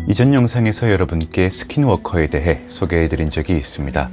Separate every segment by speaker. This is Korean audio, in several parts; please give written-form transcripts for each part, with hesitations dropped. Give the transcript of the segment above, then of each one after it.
Speaker 1: 이전 영상에서 여러분께 스킨워커에 대해 소개해드린 적이 있습니다.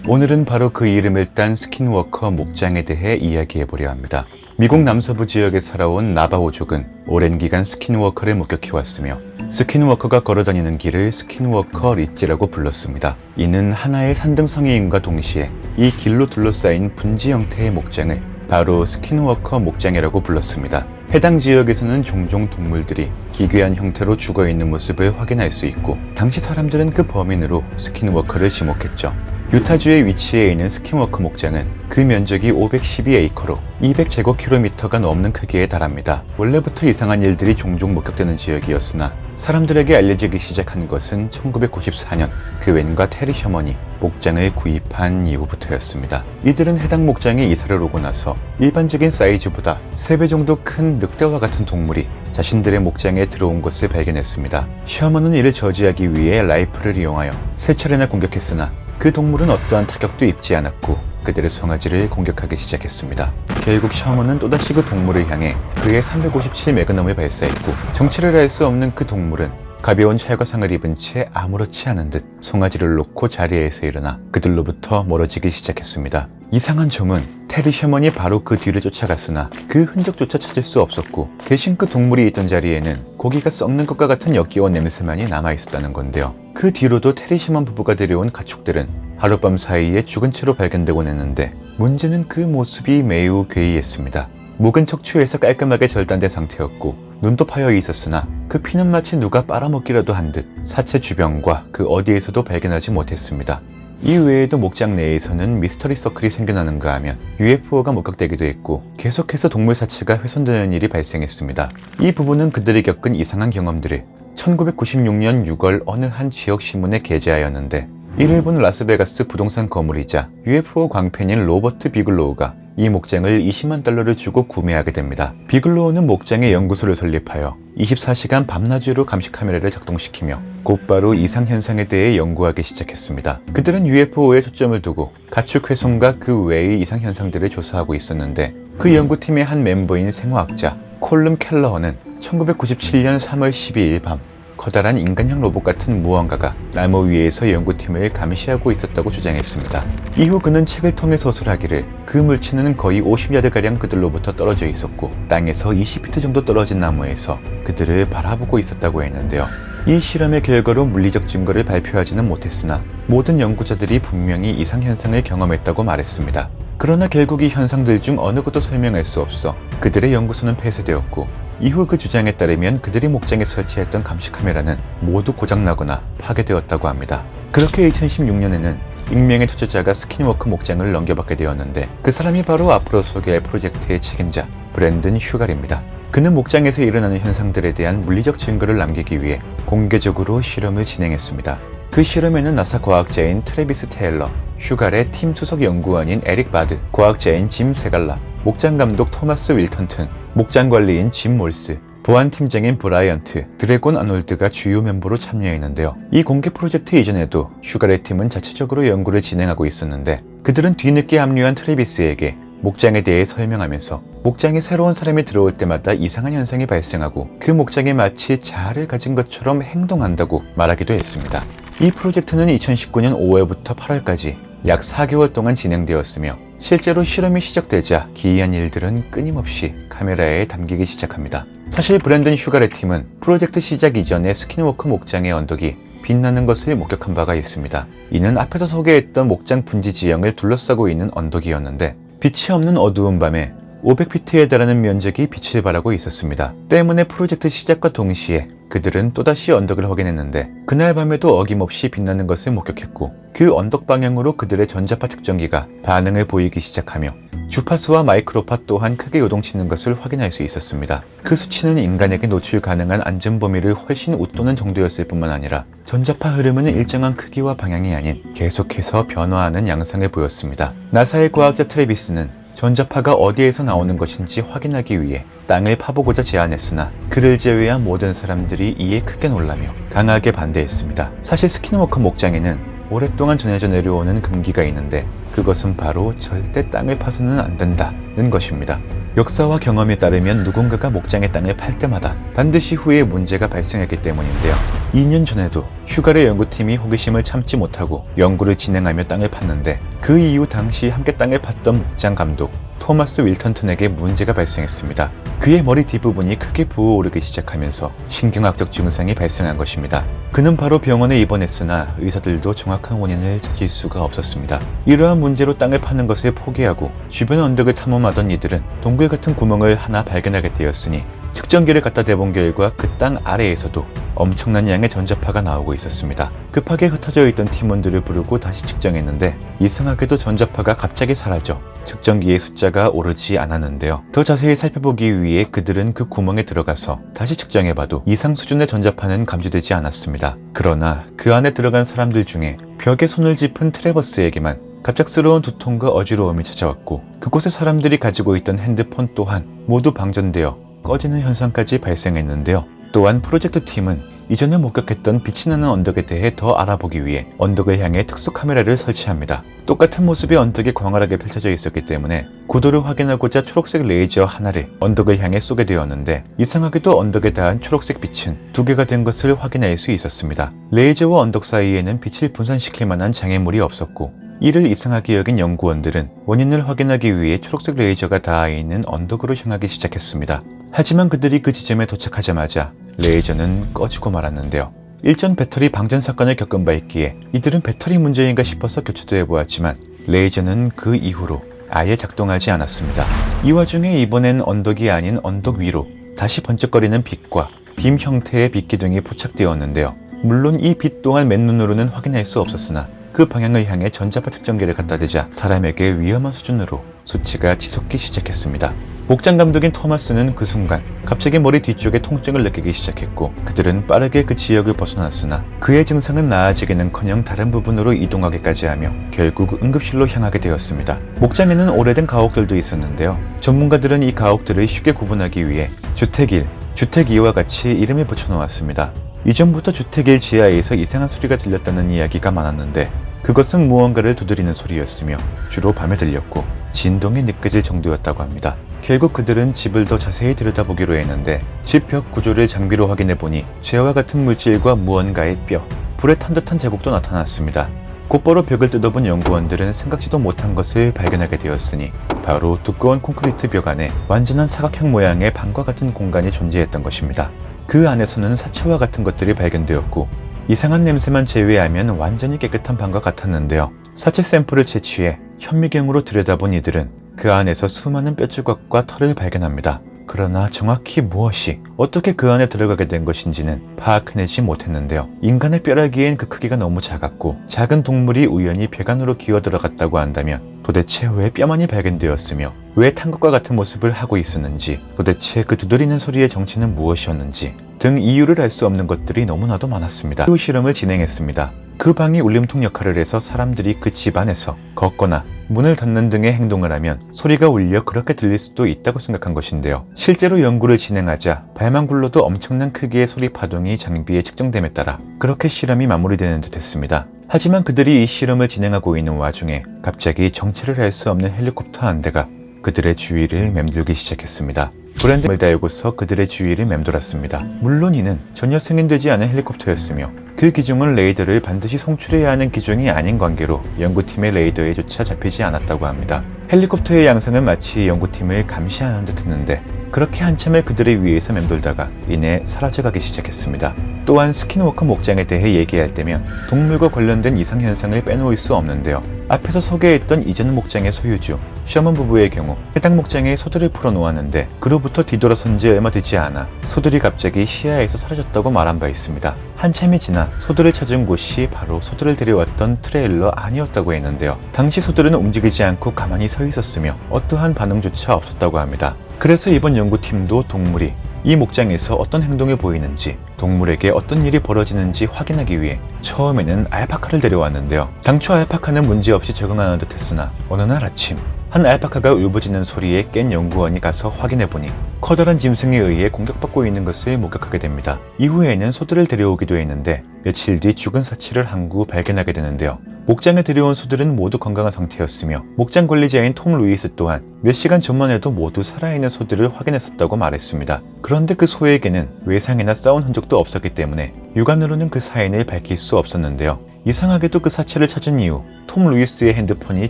Speaker 1: 오늘은 바로 그 이름을 딴 스킨워커 목장에 대해 이야기해보려 합니다. 미국 남서부 지역에 살아온 나바호족은 오랜 기간 스킨워커를 목격해왔으며 스킨워커가 걸어다니는 길을 스킨워커 리지라고 불렀습니다. 이는 하나의 산등성이임과 동시에 이 길로 둘러싸인 분지 형태의 목장을 바로 스킨워커 목장이라고 불렀습니다. 해당 지역에서는 종종 동물들이 기괴한 형태로 죽어있는 모습을 확인할 수 있고 당시 사람들은 그 범인으로 스킨워커를 지목했죠. 유타주에 위치해 있는 스킨워커 목장은 그 면적이 512에이커로 200제곱킬로미터가 넘는 크기에 달합니다. 원래부터 이상한 일들이 종종 목격되는 지역이었으나 사람들에게 알려지기 시작한 것은 1994년 그 웬과 테리 셔먼이 목장을 구입한 이후부터였습니다. 이들은 해당 목장에 이사를 오고 나서 일반적인 사이즈보다 3배 정도 큰 늑대와 같은 동물이 자신들의 목장에 들어온 것을 발견했습니다. 셔먼은 이를 저지하기 위해 라이플을 이용하여 3차례나 공격했으나 그 동물은 어떠한 타격도 입지 않았고 그들의 송아지를 공격하기 시작했습니다. 결국 셔먼은 또다시 그 동물을 향해 그의 357 매그넘을 발사했고 정체를 알 수 없는 그 동물은 가벼운 찰과상을 입은 채 아무렇지 않은 듯 송아지를 놓고 자리에서 일어나 그들로부터 멀어지기 시작했습니다. 이상한 점은 테리 셔먼이 바로 그 뒤를 쫓아갔으나 그 흔적조차 찾을 수 없었고 대신 그 동물이 있던 자리에는 고기가 썩는 것과 같은 역겨운 냄새만이 남아있었다는 건데요. 그 뒤로도 테리 셔먼 부부가 데려온 가축들은 하룻밤 사이에 죽은 채로 발견되곤 했는데 문제는 그 모습이 매우 괴이했습니다. 목은 척추에서 깔끔하게 절단된 상태였고 눈도 파여 있었으나 그 피는 마치 누가 빨아먹기라도 한 듯 사체 주변과 그 어디에서도 발견하지 못했습니다. 이 외에도 목장 내에서는 미스터리 서클이 생겨나는가 하면 UFO가 목격되기도 했고 계속해서 동물 사체가 훼손되는 일이 발생했습니다. 이 부분은 그들이 겪은 이상한 경험들을 1996년 6월 어느 한 지역 신문에 게재하였는데 이를 본 라스베가스 부동산 거물이자 UFO 광팬인 로버트 비글로우가 이 목장을 20만 달러를 주고 구매하게 됩니다. 비글로우는 목장에 연구소를 설립하여 24시간 밤낮으로 감시 카메라를 작동시키며 곧바로 이상 현상에 대해 연구하기 시작했습니다. 그들은 UFO에 초점을 두고 가축 훼손과 그 외의 이상 현상들을 조사하고 있었는데 그 연구팀의 한 멤버인 생화학자 콜름 켈러허는 1997년 3월 12일 밤 커다란 인간형 로봇 같은 무언가가 나무 위에서 연구팀을 감시하고 있었다고 주장했습니다. 이후 그는 책을 통해 서술하기를 그 물체는 거의 50야드가량 그들로부터 떨어져 있었고 땅에서 20피트 정도 떨어진 나무에서 그들을 바라보고 있었다고 했는데요. 이 실험의 결과로 물리적 증거를 발표하지는 못했으나 모든 연구자들이 분명히 이상 현상을 경험했다고 말했습니다. 그러나 결국 이 현상들 중 어느 것도 설명할 수 없어 그들의 연구소는 폐쇄되었고 이후 그 주장에 따르면 그들이 목장에 설치했던 감시 카메라는 모두 고장나거나 파괴되었다고 합니다. 그렇게 2016년에는 익명의 투자자가 스킨워커 목장을 넘겨받게 되었는데 그 사람이 바로 앞으로 소개할 프로젝트의 책임자 브랜든 휴갈입니다. 그는 목장에서 일어나는 현상들에 대한 물리적 증거를 남기기 위해 공개적으로 실험을 진행했습니다. 그 실험에는 나사 과학자인 트래비스 테일러, 휴갈의 팀 수석 연구원인 에릭 바드, 과학자인 짐 세갈라, 목장 감독 토마스 윌턴튼, 목장 관리인 짐 몰스, 보안 팀장인 브라이언트, 드래곤 아놀드가 주요 멤버로 참여했는데요. 이 공개 프로젝트 이전에도 휴갈의 팀은 자체적으로 연구를 진행하고 있었는데 그들은 뒤늦게 합류한 트래비스에게 목장에 대해 설명하면서 목장에 새로운 사람이 들어올 때마다 이상한 현상이 발생하고 그 목장이 마치 자아를 가진 것처럼 행동한다고 말하기도 했습니다. 이 프로젝트는 2019년 5월부터 8월까지 약 4개월 동안 진행되었으며 실제로 실험이 시작되자 기이한 일들은 끊임없이 카메라에 담기기 시작합니다. 사실 브랜든 휴갈의 팀은 프로젝트 시작 이전에 스킨워커 목장의 언덕이 빛나는 것을 목격한 바가 있습니다. 이는 앞에서 소개했던 목장 분지 지형을 둘러싸고 있는 언덕이었는데 빛이 없는 어두운 밤에 500피트에 달하는 면적이 빛을 발하고 있었습니다. 때문에 프로젝트 시작과 동시에 그들은 또다시 언덕을 확인했는데 그날 밤에도 어김없이 빛나는 것을 목격했고 그 언덕 방향으로 그들의 전자파 측정기가 반응을 보이기 시작하며 주파수와 마이크로파 또한 크게 요동치는 것을 확인할 수 있었습니다. 그 수치는 인간에게 노출 가능한 안전 범위를 훨씬 웃도는 정도였을 뿐만 아니라 전자파 흐름은 일정한 크기와 방향이 아닌 계속해서 변화하는 양상을 보였습니다. 나사의 과학자 트래비스는 전자파가 어디에서 나오는 것인지 확인하기 위해 땅을 파보고자 제안했으나 그를 제외한 모든 사람들이 이에 크게 놀라며 강하게 반대했습니다. 사실 스킨워커 목장에는 오랫동안 전해져 내려오는 금기가 있는데 그것은 바로 절대 땅을 파서는 안 된다는 것입니다. 역사와 경험에 따르면 누군가가 목장의 땅을 팔 때마다 반드시 후에 문제가 발생했기 때문인데요. 2년 전에도 휴가를 연구팀이 호기심을 참지 못하고 연구를 진행하며 땅을 팠는데 그 이후 당시 함께 땅을 팠던 목장 감독 토마스 윌턴턴에게 문제가 발생했습니다. 그의 머리 뒷부분이 크게 부어오르기 시작하면서 신경학적 증상이 발생한 것입니다. 그는 바로 병원에 입원했으나 의사들도 정확한 원인을 찾을 수가 없었습니다. 이러한 문제로 땅을 파는 것을 포기하고 주변 언덕을 탐험하던 이들은 동굴 같은 구멍을 하나 발견하게 되었으니 측정기를 갖다 대본 결과 그 땅 아래에서도 엄청난 양의 전자파가 나오고 있었습니다. 급하게 흩어져 있던 팀원들을 부르고 다시 측정했는데 이상하게도 전자파가 갑자기 사라져 측정기의 숫자가 오르지 않았는데요. 더 자세히 살펴보기 위해 그들은 그 구멍에 들어가서 다시 측정해봐도 이상 수준의 전자파는 감지되지 않았습니다. 그러나 그 안에 들어간 사람들 중에 벽에 손을 짚은 트래버스에게만 갑작스러운 두통과 어지러움이 찾아왔고 그곳의 사람들이 가지고 있던 핸드폰 또한 모두 방전되어 꺼지는 현상까지 발생했는데요. 또한 프로젝트 팀은 이전에 목격했던 빛이 나는 언덕에 대해 더 알아보기 위해 언덕을 향해 특수 카메라를 설치합니다. 똑같은 모습의 언덕이 광활하게 펼쳐져 있었기 때문에 고도를 확인하고자 초록색 레이저 하나를 언덕을 향해 쏘게 되었는데 이상하게도 언덕에 닿은 초록색 빛은 2개가 된 것을 확인할 수 있었습니다. 레이저와 언덕 사이에는 빛을 분산시킬 만한 장애물이 없었고 이를 이상하게 여긴 연구원들은 원인을 확인하기 위해 초록색 레이저가 닿아 있는 언덕으로 향하기 시작했습니다. 하지만 그들이 그 지점에 도착하자마자 레이저는 꺼지고 말았는데요. 일전 배터리 방전 사건을 겪은 바 있기에 이들은 배터리 문제인가 싶어서 교체도 해보았지만 레이저는 그 이후로 아예 작동하지 않았습니다. 이 와중에 이번엔 언덕이 아닌 언덕 위로 다시 번쩍거리는 빛과 빔 형태의 빛기둥이 포착되었는데요. 물론 이 빛 또한 맨눈으로는 확인할 수 없었으나 그 방향을 향해 전자파 측정기를 갖다 대자 사람에게 위험한 수준으로 수치가 치솟기 시작했습니다. 목장 감독인 토마스는 그 순간 갑자기 머리 뒤쪽에 통증을 느끼기 시작했고 그들은 빠르게 그 지역을 벗어났으나 그의 증상은 나아지기는커녕 다른 부분으로 이동하기까지 하며 결국 응급실로 향하게 되었습니다. 목장에는 오래된 가옥들도 있었는데요. 전문가들은 이 가옥들을 쉽게 구분하기 위해 주택 1, 주택 2와 같이 이름을 붙여놓았습니다. 이전부터 주택 1 지하에서 이상한 소리가 들렸다는 이야기가 많았는데 그것은 무언가를 두드리는 소리였으며 주로 밤에 들렸고 진동이 느껴질 정도였다고 합니다. 결국 그들은 집을 더 자세히 들여다보기로 했는데 집 벽 구조를 장비로 확인해보니 쇠와 같은 물질과 무언가의 뼈, 불에 탄 듯한 자국도 나타났습니다. 곧바로 벽을 뜯어본 연구원들은 생각지도 못한 것을 발견하게 되었으니 바로 두꺼운 콘크리트 벽 안에 완전한 사각형 모양의 방과 같은 공간이 존재했던 것입니다. 그 안에서는 사체와 같은 것들이 발견되었고 이상한 냄새만 제외하면 완전히 깨끗한 방과 같았는데요. 사체 샘플을 채취해 현미경으로 들여다본 이들은 그 안에서 수많은 뼈조각과 털을 발견합니다. 그러나 정확히 무엇이 어떻게 그 안에 들어가게 된 것인지는 파악해내지 못했는데요. 인간의 뼈라기엔 그 크기가 너무 작았고 작은 동물이 우연히 벽 안으로 기어 들어갔다고 한다면 도대체 왜 뼈만이 발견되었으며 왜 탄 것과 같은 모습을 하고 있었는지 도대체 그 두드리는 소리의 정체는 무엇이었는지 등 이유를 알 수 없는 것들이 너무나도 많았습니다. 그 실험을 진행했습니다. 그 방이 울림통 역할을 해서 사람들이 그 집 안에서 걷거나 문을 닫는 등의 행동을 하면 소리가 울려 그렇게 들릴 수도 있다고 생각한 것인데요. 실제로 연구를 진행하자 발만 굴러도 엄청난 크기의 소리 파동이 장비에 측정됨에 따라 그렇게 실험이 마무리되는 듯 했습니다. 하지만 그들이 이 실험을 진행하고 있는 와중에 갑자기 정체를 알 수 없는 헬리콥터 한 대가 그들의 주위를 맴돌기 시작했습니다. 브랜드를 달고서 그들의 주위를 맴돌았습니다. 물론 이는 전혀 승인되지 않은 헬리콥터였으며 그 기종은 레이더를 반드시 송출해야 하는 기종이 아닌 관계로 연구팀의 레이더에조차 잡히지 않았다고 합니다. 헬리콥터의 양상은 마치 연구팀을 감시하는 듯 했는데 그렇게 한참을 그들의 위에서 맴돌다가 이내 사라져가기 시작했습니다. 또한 스킨워커 목장에 대해 얘기할 때면 동물과 관련된 이상현상을 빼놓을 수 없는데요. 앞에서 소개했던 이전 목장의 소유주 셔먼 부부의 경우 해당 목장에 소들을 풀어놓았는데 그로부터 뒤돌아선 지 얼마 되지 않아 소들이 갑자기 시야에서 사라졌다고 말한 바 있습니다. 한참이 지나 소들을 찾은 곳이 바로 소들을 데려왔던 트레일러 안이었다고 했는데요. 당시 소들은 움직이지 않고 가만히 서 있었으며 어떠한 반응조차 없었다고 합니다. 그래서 이번 연구팀도 동물이 이 목장에서 어떤 행동을 보이는지 동물에게 어떤 일이 벌어지는지 확인하기 위해 처음에는 알파카를 데려왔는데요. 당초 알파카는 문제없이 적응하는 듯 했으나 어느 날 아침 한 알파카가 울부짖는 소리에 깬 연구원이 가서 확인해보니 커다란 짐승에 의해 공격받고 있는 것을 목격하게 됩니다. 이후에는 소들을 데려오기도 했는데 며칠 뒤 죽은 사체를 한 구 발견하게 되는데요. 목장에 들여온 소들은 모두 건강한 상태였으며 목장 관리자인 톰 루이스 또한 몇 시간 전만 해도 모두 살아있는 소들을 확인했었다고 말했습니다. 그런데 그 소에게는 외상이나 싸운 흔적도 없었기 때문에 육안으로는 그 사인을 밝힐 수 없었는데요. 이상하게도 그 사체를 찾은 이후 톰 루이스의 핸드폰이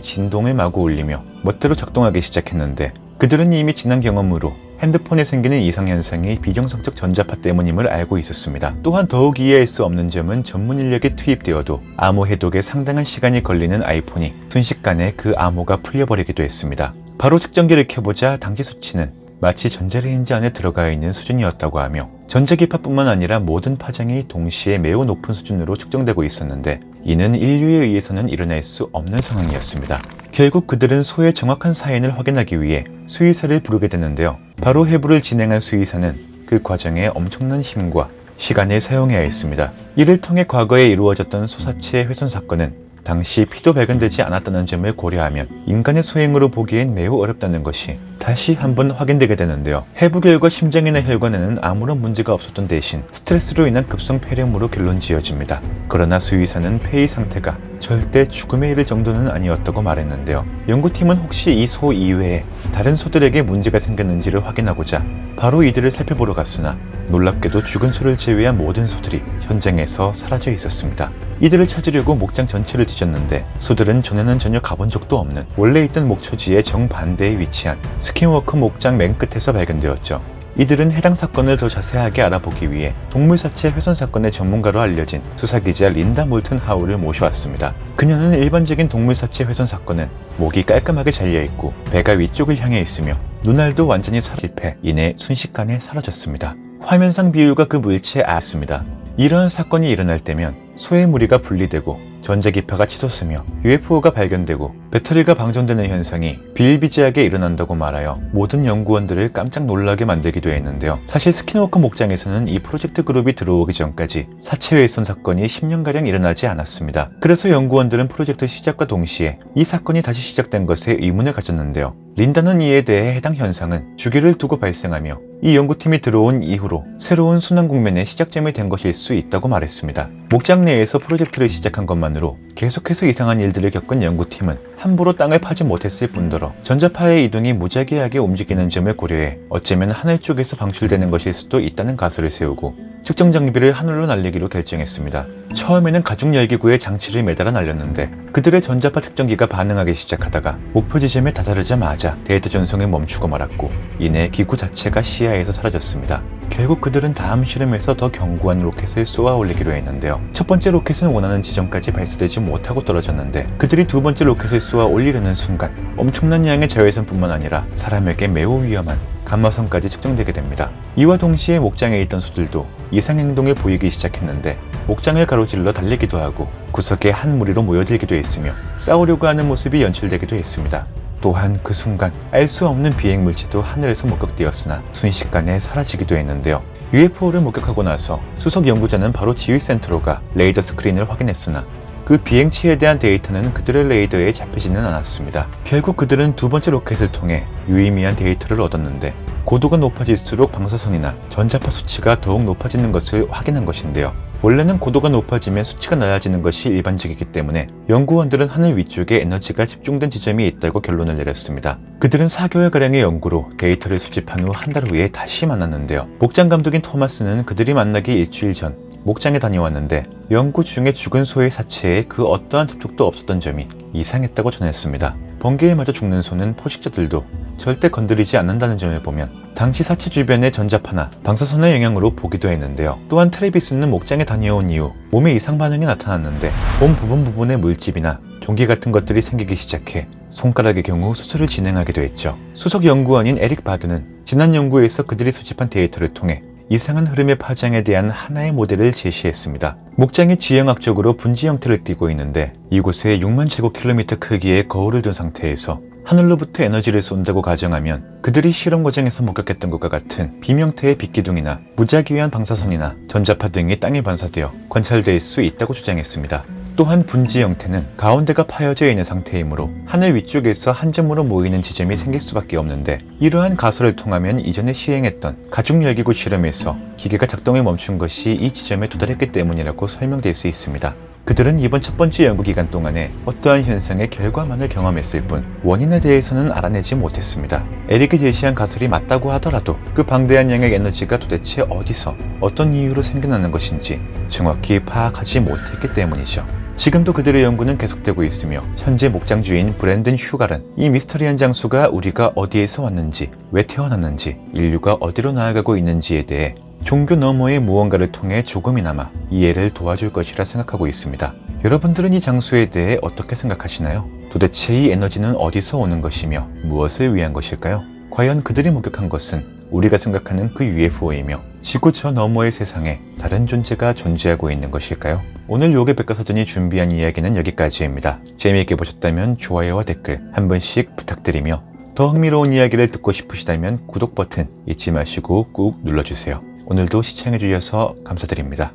Speaker 1: 진동을 마구 울리며 멋대로 작동하기 시작했는데 그들은 이미 지난 경험으로 핸드폰에 생기는 이상현상이 비정상적 전자파 때문임을 알고 있었습니다. 또한 더욱 이해할 수 없는 점은 전문 인력이 투입되어도 암호 해독에 상당한 시간이 걸리는 아이폰이 순식간에 그 암호가 풀려버리기도 했습니다. 바로 측정기를 켜보자 당시 수치는 마치 전자레인지 안에 들어가 있는 수준이었다고 하며 전자기파뿐만 아니라 모든 파장이 동시에 매우 높은 수준으로 측정되고 있었는데 이는 인류에 의해서는 일어날 수 없는 상황이었습니다. 결국 그들은 소의 정확한 사인을 확인하기 위해 수의사를 부르게 되는데요. 바로 해부를 진행한 수의사는 그 과정에 엄청난 힘과 시간을 사용해야 했습니다. 이를 통해 과거에 이루어졌던 소사체 훼손 사건은 당시 피도 발견되지 않았다는 점을 고려하면 인간의 소행으로 보기엔 매우 어렵다는 것이 다시 한번 확인되게 되는데요. 해부 결과 심장이나 혈관에는 아무런 문제가 없었던 대신 스트레스로 인한 급성 폐렴으로 결론 지어집니다. 그러나 수의사는 폐의 상태가 절대 죽음에 이를 정도는 아니었다고 말했는데요. 연구팀은 혹시 이 소 이외에 다른 소들에게 문제가 생겼는지를 확인하고자 바로 이들을 살펴보러 갔으나 놀랍게도 죽은 소를 제외한 모든 소들이 현장에서 사라져 있었습니다. 이들을 찾으려고 목장 전체를 뒤졌는데 소들은 전에는 전혀 가본 적도 없는 원래 있던 목초지의 정반대에 위치한 스킨워커 목장 맨 끝에서 발견되었죠. 이들은 해당 사건을 더 자세하게 알아보기 위해 동물사체 훼손 사건의 전문가로 알려진 수사기자 린다 몰튼 하우를 모셔왔습니다. 그녀는 일반적인 동물사체 훼손 사건은 목이 깔끔하게 잘려있고 배가 위쪽을 향해 있으며 눈알도 완전히 사라집해 이내 순식간에 사라졌습니다. 화면상 비율과 그 물체에 알았습니다. 이러한 사건이 일어날 때면 소의 무리가 분리되고 전자기파가 치솟으며 UFO가 발견되고 배터리가 방전되는 현상이 비일비재하게 일어난다고 말하여 모든 연구원들을 깜짝 놀라게 만들기도 했는데요. 사실 스킨워커 목장에서는 이 프로젝트 그룹이 들어오기 전까지 사체 훼손 사건이 10년가량 일어나지 않았습니다. 그래서 연구원들은 프로젝트 시작과 동시에 이 사건이 다시 시작된 것에 의문을 가졌는데요. 린다는 이에 대해 해당 현상은 주기를 두고 발생하며 이 연구팀이 들어온 이후로 새로운 순환 국면의 시작점이 된 것일 수 있다고 말했습니다. 목장 내에서 프로젝트를 시작한 것만으로 계속해서 이상한 일들을 겪은 연구팀은 함부로 땅을 파지 못했을 뿐더러 전자파의 이동이 무자기하게 움직이는 점을 고려해 어쩌면 하늘 쪽에서 방출되는 것일 수도 있다는 가설을 세우고 측정 장비를 하늘로 날리기로 결정했습니다. 처음에는 가죽 열기구에 장치를 매달아 날렸는데 그들의 전자파 측정기가 반응하기 시작하다가 목표 지점에 다다르자마자 데이터 전송이 멈추고 말았고 이내 기구 자체가 시야에서 사라졌습니다. 결국 그들은 다음 실험에서 더 견고한 로켓을 쏘아 올리기로 했는데요. 첫 번째 로켓은 원하는 지점까지 발사되지 못하고 떨어졌는데 그들이 두 번째 로켓을 쏘아 올리려는 순간 엄청난 양의 자외선뿐만 아니라 사람에게 매우 위험한 감마선까지 측정되게 됩니다. 이와 동시에 목장에 있던 소들도 이상 행동을 보이기 시작했는데 목장을 가로질러 달리기도 하고 구석에 한 무리로 모여들기도 했으며 싸우려고 하는 모습이 연출되기도 했습니다. 또한 그 순간 알 수 없는 비행 물체도 하늘에서 목격되었으나 순식간에 사라지기도 했는데요. UFO를 목격하고 나서 수석 연구자는 바로 지휘센터로 가 레이더 스크린을 확인했으나 그 비행체에 대한 데이터는 그들의 레이더에 잡히지는 않았습니다. 결국 그들은 두 번째 로켓을 통해 유의미한 데이터를 얻었는데 고도가 높아질수록 방사선이나 전자파 수치가 더욱 높아지는 것을 확인한 것인데요. 원래는 고도가 높아지면 수치가 낮아지는 것이 일반적이기 때문에 연구원들은 하늘 위쪽에 에너지가 집중된 지점이 있다고 결론을 내렸습니다. 그들은 4개월가량의 연구로 데이터를 수집한 후 한 달 후에 다시 만났는데요. 목장 감독인 토마스는 그들이 만나기 일주일 전 목장에 다녀왔는데 연구 중에 죽은 소의 사체에 그 어떠한 접촉도 없었던 점이 이상했다고 전했습니다. 번개에 맞아 죽는 소는 포식자들도 절대 건드리지 않는다는 점을 보면 당시 사체 주변의 전자파나 방사선의 영향으로 보기도 했는데요. 또한 트래비스는 목장에 다녀온 이후 몸에 이상 반응이 나타났는데 몸 부분의 물집이나 종기 같은 것들이 생기기 시작해 손가락의 경우 수술을 진행하기도 했죠. 수석 연구원인 에릭 바드는 지난 연구에서 그들이 수집한 데이터를 통해 이상한 흐름의 파장에 대한 하나의 모델을 제시했습니다. 목장이 지형학적으로 분지 형태를 띠고 있는데 이곳에 6만 제곱킬로미터 크기의 거울을 둔 상태에서 하늘로부터 에너지를 쏜다고 가정하면 그들이 실험 과정에서 목격했던 것과 같은 빔형태의 빛기둥이나 무작위한 방사선이나 전자파 등이 땅에 반사되어 관찰될 수 있다고 주장했습니다. 또한 분지 형태는 가운데가 파여져 있는 상태이므로 하늘 위쪽에서 한 점으로 모이는 지점이 생길 수밖에 없는데, 이러한 가설을 통하면 이전에 시행했던 가중열기구 실험에서 기계가 작동을 멈춘 것이 이 지점에 도달했기 때문이라고 설명될 수 있습니다. 그들은 이번 첫 번째 연구기간 동안에 어떠한 현상의 결과만을 경험했을 뿐 원인에 대해서는 알아내지 못했습니다. 에릭이 제시한 가설이 맞다고 하더라도 그 방대한 양의 에너지가 도대체 어디서 어떤 이유로 생겨나는 것인지 정확히 파악하지 못했기 때문이죠. 지금도 그들의 연구는 계속되고 있으며 현재 목장주인 브랜든 휴갈은 이 미스터리한 장소가 우리가 어디에서 왔는지, 왜 태어났는지, 인류가 어디로 나아가고 있는지에 대해 종교 너머의 무언가를 통해 조금이나마 이해를 도와줄 것이라 생각하고 있습니다. 여러분들은 이 장소에 대해 어떻게 생각하시나요? 도대체 이 에너지는 어디서 오는 것이며 무엇을 위한 것일까요? 과연 그들이 목격한 것은 우리가 생각하는 그 UFO이며 지구 저 너머의 세상에 다른 존재가 존재하고 있는 것일까요? 오늘 요괴 백과사전이 준비한 이야기는 여기까지입니다. 재미있게 보셨다면 좋아요와 댓글 한 번씩 부탁드리며, 더 흥미로운 이야기를 듣고 싶으시다면 구독 버튼 잊지 마시고 꾹 눌러주세요. 오늘도 시청해주셔서 감사드립니다.